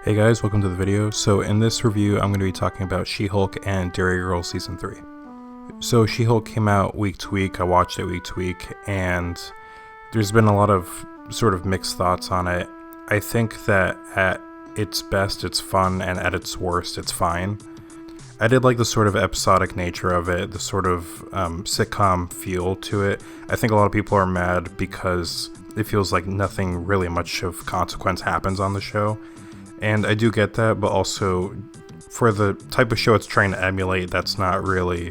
Hey guys, welcome to the video. So in this review, I'm going to be talking about She-Hulk and Derry Girls Season 3. So She-Hulk came out week to week, I watched it week to week, and there's been a lot of sort of mixed thoughts on it. I think that at its best, it's fun, and at its worst, it's fine. I did like the sort of episodic nature of it, the sort of sitcom feel to it. I think a lot of people are mad because it feels like nothing really much of consequence happens on the show. And I do get that, but also for the type of show it's trying to emulate, that's not really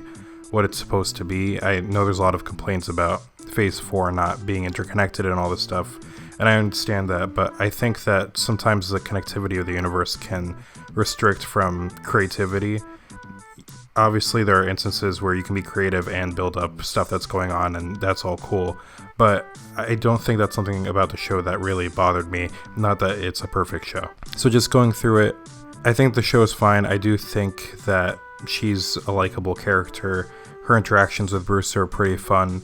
what it's supposed to be. I know there's a lot of complaints about Phase 4 not being interconnected and all this stuff, and I understand that, but I think that sometimes the connectivity of the universe can restrict from creativity. Obviously, there are instances where you can be creative and build up stuff that's going on, and that's all cool. But I don't think that's something about the show that really bothered me. Not that it's a perfect show. So just going through it, I think the show is fine. I do think that she's a likable character. Her interactions with Bruce are pretty fun.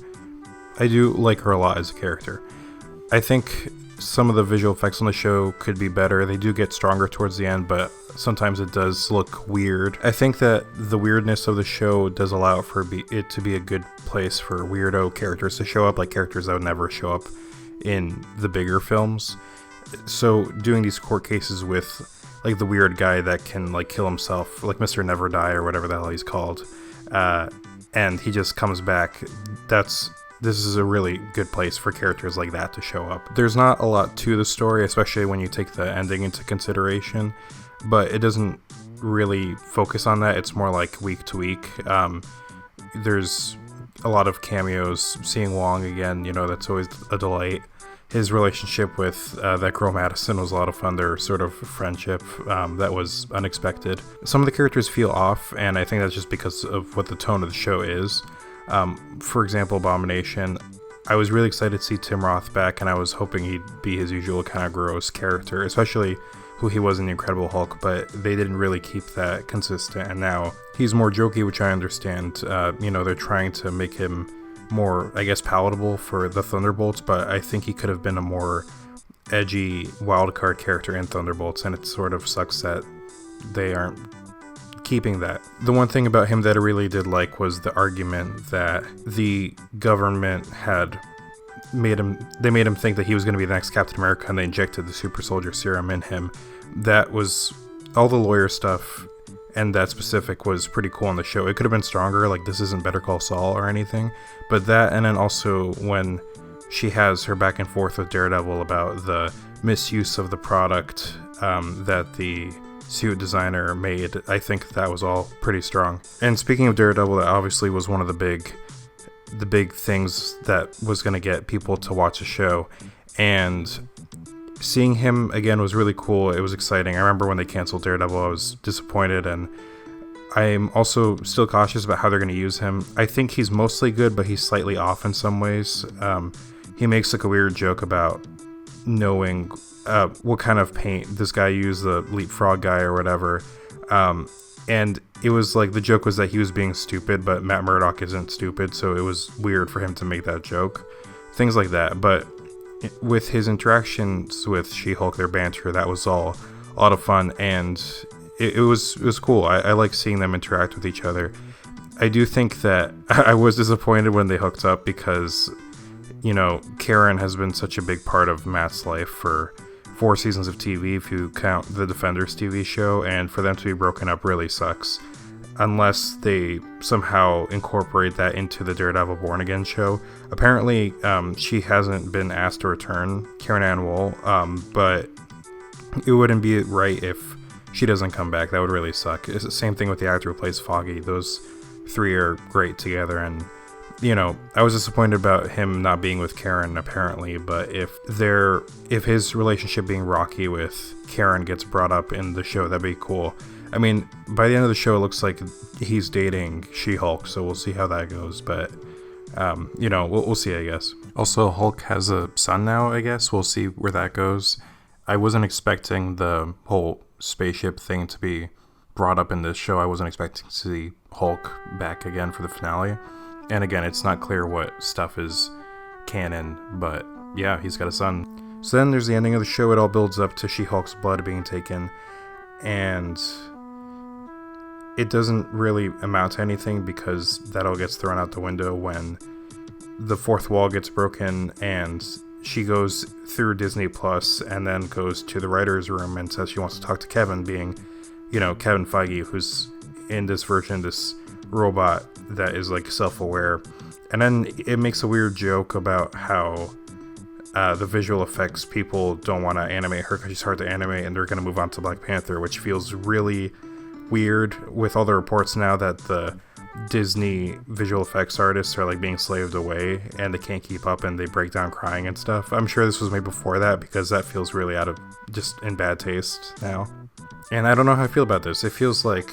I do like her a lot as a character. I think some of the visual effects on the show could be better. They do get stronger towards the end, but sometimes it does look weird. I think that the weirdness of the show does allow for it to be a good place for weirdo characters to show up, like characters that would never show up in the bigger films. So doing these court cases with like the weird guy that can like kill himself, like Mr. Never Die or whatever the hell he's called, and he just comes back, this is a really good place for characters like that to show up. There's not a lot to the story, especially when you take the ending into consideration, but it doesn't really focus on that. It's more like week to week. There's a lot of cameos. Seeing Wong again, that's always a delight. His relationship with that girl Madison was a lot of fun. Their sort of friendship that was unexpected. Some of the characters feel off, and I think that's just because of what the tone of the show is. For example, Abomination, I was really excited to see Tim Roth back, and I was hoping he'd be his usual kind of gross character, especially who he was in The Incredible Hulk, but they didn't really keep that consistent, and now he's more jokey, which I understand. They're trying to make him more, I guess, palatable for the Thunderbolts, but I think he could have been a more edgy wildcard character in Thunderbolts, and it sort of sucks that they aren't keeping that. The one thing about him that I really did like was the argument that the government had made him think that he was going to be the next Captain America, and they injected the super soldier serum in him. That was all the lawyer stuff, and that specific was pretty cool on the show. It could have been stronger, like this isn't Better Call Saul or anything, but that, and then also when she has her back and forth with Daredevil about the misuse of the product that the suit designer made, I think that was all pretty strong. And speaking of Daredevil, that obviously was one of the big things that was going to get people to watch the show, and seeing him again was really cool. It was exciting. I remember when they canceled Daredevil, I was disappointed, and I'm also still cautious about how they're going to use him. I think he's mostly good, but he's slightly off in some ways. He makes like a weird joke about knowing what kind of paint this guy used, the leapfrog guy or whatever, and it was like the joke was that he was being stupid, but Matt Murdock isn't stupid, so it was weird for him to make that joke, things like that. But with his interactions with She-Hulk, their banter, that was all a lot of fun, and it was cool. I like seeing them interact with each other. I do think that I was disappointed when they hooked up because Karen has been such a big part of Matt's life for 4 seasons of TV, if you count the Defenders TV show, and for them to be broken up really sucks, unless they somehow incorporate that into the Daredevil Born Again show. Apparently, she hasn't been asked to return, Karen Ann Woll, but it wouldn't be right if she doesn't come back. That would really suck. It's the same thing with the actor who plays Foggy. Those 3 are great together, and I was disappointed about him not being with Karen, apparently, but if his relationship being rocky with Karen gets brought up in the show, that'd be cool. I mean, by the end of the show, it looks like he's dating She-Hulk, so we'll see how that goes, but, we'll see, I guess. Also, Hulk has a son now, I guess. We'll see where that goes. I wasn't expecting the whole spaceship thing to be brought up in this show. I wasn't expecting to see Hulk back again for the finale. And again, it's not clear what stuff is canon, but yeah, he's got a son. So then there's the ending of the show. It all builds up to She-Hulk's blood being taken. and it doesn't really amount to anything because that all gets thrown out the window when the fourth wall gets broken and she goes through Disney Plus and then goes to the writer's room and says she wants to talk to Kevin, being, Kevin Feige, who's in this version, this robot that is like self-aware. And then it makes a weird joke about how the visual effects people don't want to animate her because she's hard to animate, and they're going to move on to Black Panther, which feels really weird with all the reports now that the Disney visual effects artists are like being slaved away and they can't keep up and they break down crying and stuff. I'm sure this was made before that because that feels really out of just in bad taste now. And I don't know how I feel about this. It feels like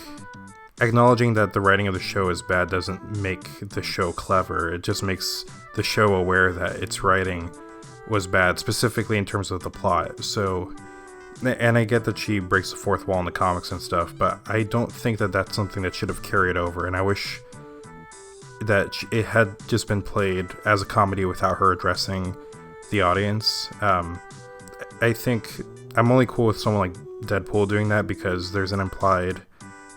acknowledging that the writing of the show is bad doesn't make the show clever. It just makes the show aware that its writing was bad, specifically in terms of the plot. So, and I get that she breaks the fourth wall in the comics and stuff, but I don't think that that's something that should have carried over, and I wish that it had just been played as a comedy without her addressing the audience. I think I'm only cool with someone like Deadpool doing that because there's an implied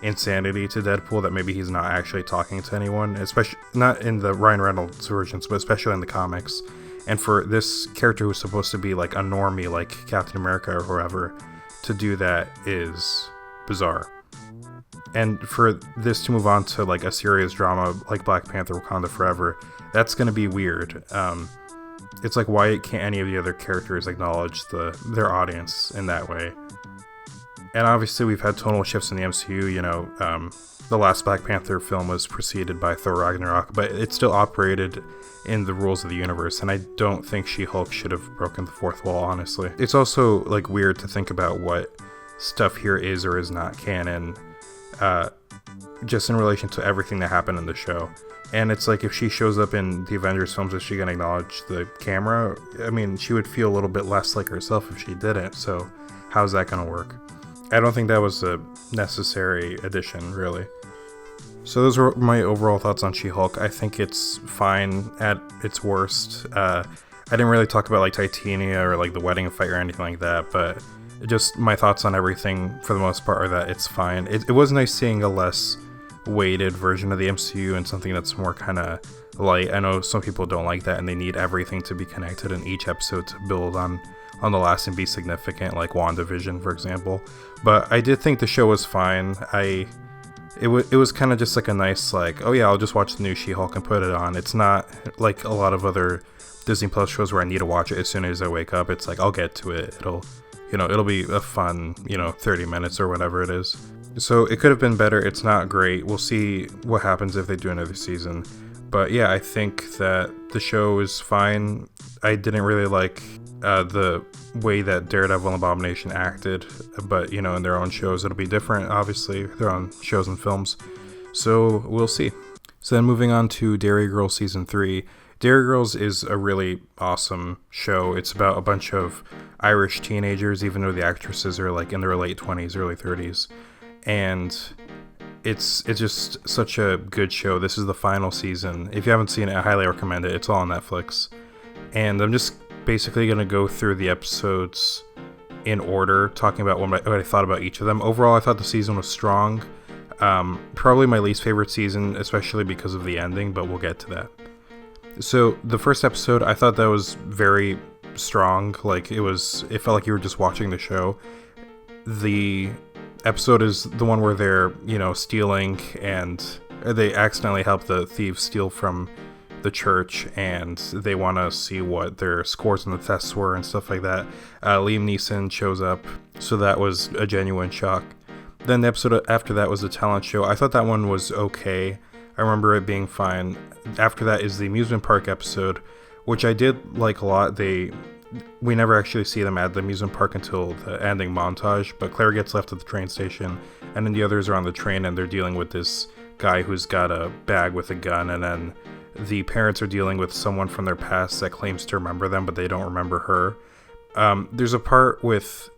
insanity to Deadpool that maybe he's not actually talking to anyone, especially not in the Ryan Reynolds versions, but especially in the comics. And for this character who's supposed to be like a normie like Captain America or whoever to do that is bizarre. And for this to move on to like a serious drama like Black Panther Wakanda Forever, that's going to be weird. It's like, why can't any of the other characters acknowledge their audience in that way? And obviously we've had tonal shifts in the MCU, the last Black Panther film was preceded by Thor Ragnarok, but it still operated in the rules of the universe, and I don't think She-Hulk should have broken the fourth wall, honestly. It's also like weird to think about what stuff here is or is not canon, just in relation to everything that happened in the show. And it's like, if she shows up in the Avengers films, is she gonna acknowledge the camera? I mean, she would feel a little bit less like herself if she didn't, so how's that gonna work? I don't think that was a necessary addition, really. So those were my overall thoughts on She-Hulk. I think it's fine at its worst. I didn't really talk about like Titania or like the wedding fight or anything like that, but just my thoughts on everything for the most part are that it's fine. It was nice seeing a less weighted version of the MCU and something that's more kind of light. I know some people don't like that and they need everything to be connected in each episode to build on the last and be significant, like WandaVision, for example. But I did think the show was fine. It was kind of just like a nice, like, oh yeah, I'll just watch the new She-Hulk and put it on. It's not like a lot of other Disney Plus shows where I need to watch it as soon as I wake up. It's like, I'll get to it. It'll be a fun, 30 minutes or whatever it is. So it could have been better. It's not great. We'll see what happens if they do another season. But yeah, I think that the show is fine. I didn't really like the way that Daredevil and Abomination acted, but in their own shows it'll be different, obviously, their own shows and films, so we'll see. So then moving on to Derry Girls Season 3. Derry Girls is a really awesome show. It's about a bunch of Irish teenagers, even though the actresses are like in their late 20s, early 30s, and it's just such a good show. This is the final season. If you haven't seen it, I highly recommend it. It's all on Netflix, and I'm just basically going to go through the episodes in order, talking about what I thought about each of them. Overall, I thought the season was strong. Probably my least favorite season, especially because of the ending, but we'll get to that. So the first episode, I thought that was very strong. Like, it felt like you were just watching the show. The episode is the one where they're, stealing, and they accidentally help the thieves steal from the church, and they want to see what their scores on the tests were and stuff like that. Liam Neeson shows up, so that was a genuine shock. Then the episode after that was the talent show. I thought that one was okay. I remember it being fine. After that is the amusement park episode, which I did like a lot. We never actually see them at the amusement park until the ending montage, but Claire gets left at the train station, and then the others are on the train, and they're dealing with this guy who's got a bag with a gun, and then the parents are dealing with someone from their past that claims to remember them, but they don't remember her. There's a part with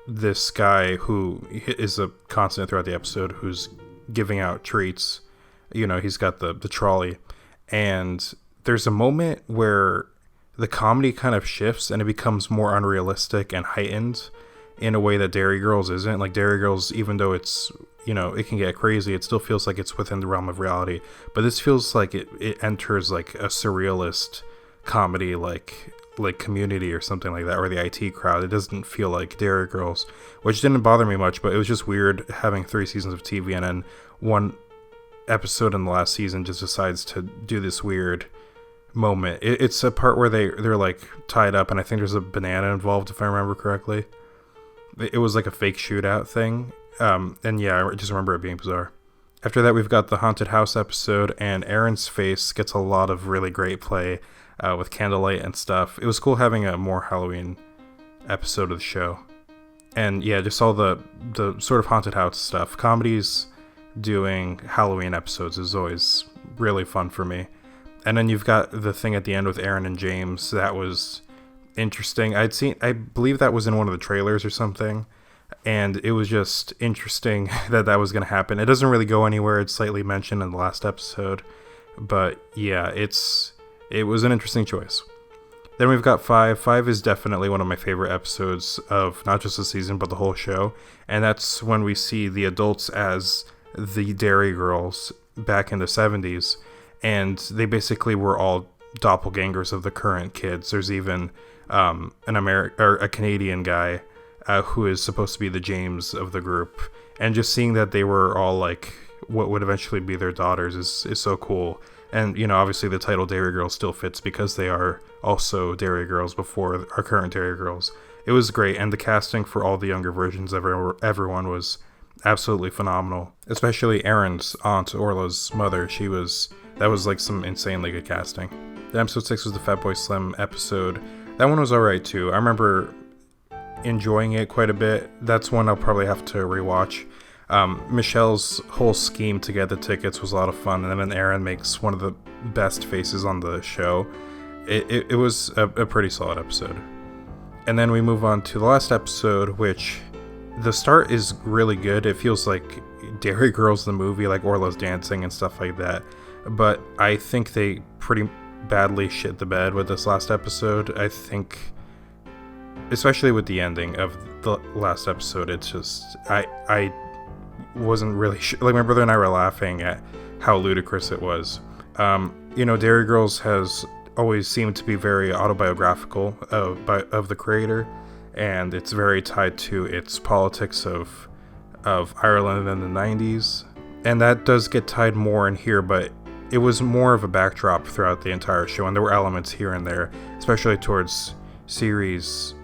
this guy who is a constant throughout the episode who's giving out treats. He's got the trolley. And there's a moment where the comedy kind of shifts and it becomes more unrealistic and heightened. in a way that Derry Girls isn't. Like Derry Girls, even though it's, it can get crazy, it still feels like it's within the realm of reality. But this feels like it enters like a surrealist comedy, like Community or something like that, or the IT Crowd. It doesn't feel like Derry Girls, which didn't bother me much, but it was just weird having 3 seasons of TV and then one episode in the last season just decides to do this weird moment. It's a part where they're like tied up, and I think there's a banana involved, if I remember correctly. It was like a fake shootout thing, and yeah, I just remember it being bizarre. After that, we've got the haunted house episode, and Aaron's face gets a lot of really great play with candlelight and stuff. It was cool having a more Halloween episode of the show. And yeah, just all the sort of haunted house stuff. Comedies doing Halloween episodes is always really fun for me. And then you've got the thing at the end with Aaron and James. That was interesting. I believe that was in one of the trailers or something. And it was just interesting that was going to happen. It doesn't really go anywhere. It's slightly mentioned in the last episode. But yeah, it was an interesting choice. Then we've got 5. 5 is definitely one of my favorite episodes of not just the season, but the whole show. And that's when we see the adults as the Derry Girls back in the 70s. And they basically were all doppelgangers of the current kids. There's even a Canadian guy who is supposed to be the James of the group. And just seeing that they were all like what would eventually be their daughters is so cool. And, obviously the title Derry Girls still fits because they are also Derry Girls before our current Derry Girls. It was great, and the casting for all the younger versions of everyone was absolutely phenomenal. Especially Aaron's aunt, Orla's mother. That was like some insanely good casting. The episode 6 was the Fatboy Slim episode. That one was alright too. I remember enjoying it quite a bit. That's one I'll probably have to rewatch. Michelle's whole scheme to get the tickets was a lot of fun, and then Aaron makes one of the best faces on the show. It was a pretty solid episode. And then we move on to the last episode, which the start is really good. It feels like Derry Girls the movie, like Orla's dancing and stuff like that. But I think they pretty badly shit the bed with this last episode. I think, especially with the ending of the last episode, it's just, I wasn't really sure. Like, my brother and I were laughing at how ludicrous it was. Derry Girls has always seemed to be very autobiographical of the creator, and it's very tied to its politics of Ireland in the 90s, and that does get tied more in here, but it was more of a backdrop throughout the entire show, and there were elements here and there, especially towards series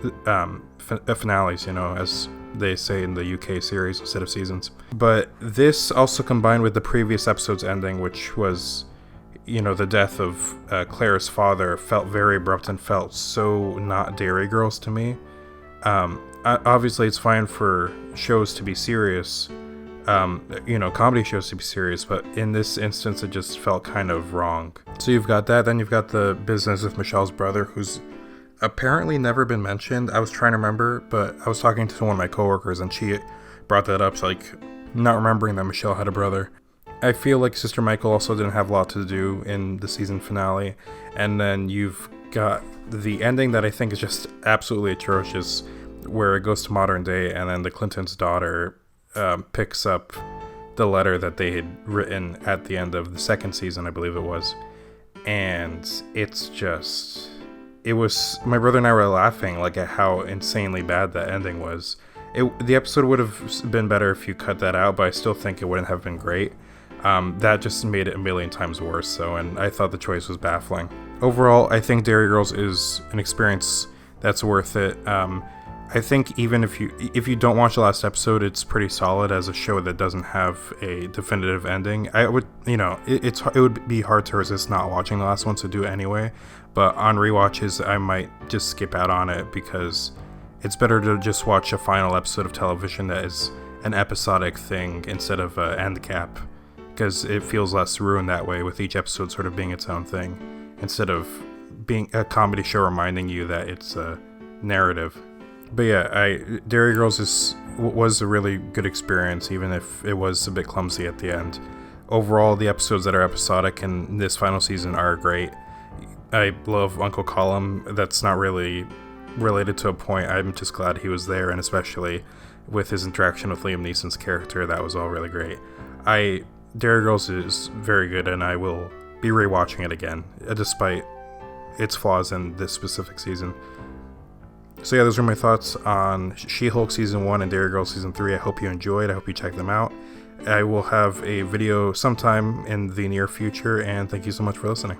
finales, as they say in the UK series instead of seasons. But this also combined with the previous episode's ending, which was, the death of Claire's father, felt very abrupt and felt so not Derry Girls to me. Obviously, it's fine for shows to be serious, comedy shows to be serious, but in this instance, it just felt kind of wrong. So you've got that, then you've got the business with Michelle's brother, who's apparently never been mentioned. I was trying to remember, but I was talking to one of my coworkers, and she brought that up, so, like, not remembering that Michelle had a brother. I feel like Sister Michael also didn't have a lot to do in the season finale, and then you've got the ending that I think is just absolutely atrocious, where it goes to modern day, and then the Clintons' daughter picks up the letter that they had written at the end of the second season, I believe it was, and it's just, it was, my brother and I were laughing like at how insanely bad that ending was. The episode would have been better if you cut that out, but I still think it wouldn't have been great. That just made it a million times worse, so, and I thought the choice was baffling. Overall, I think Derry Girls is an experience that's worth it. I think even if you don't watch the last episode, it's pretty solid as a show that doesn't have a definitive ending. I would, it would be hard to resist not watching the last one, to do it anyway. But on rewatches, I might just skip out on it because it's better to just watch a final episode of television that is an episodic thing instead of an end cap, because it feels less ruined that way, with each episode sort of being its own thing instead of being a comedy show reminding you that it's a narrative. But yeah, Derry Girls was a really good experience, even if it was a bit clumsy at the end. Overall, the episodes that are episodic in this final season are great. I love Uncle Colum. That's not really related to a point. I'm just glad he was there, and especially with his interaction with Liam Neeson's character, that was all really great. Derry Girls is very good, and I will be rewatching it again, despite its flaws in this specific season. So yeah, those are my thoughts on She-Hulk Season 1 and Derry Girls Season 3. I hope you enjoyed. I hope you check them out. I will have a video sometime in the near future, and thank you so much for listening.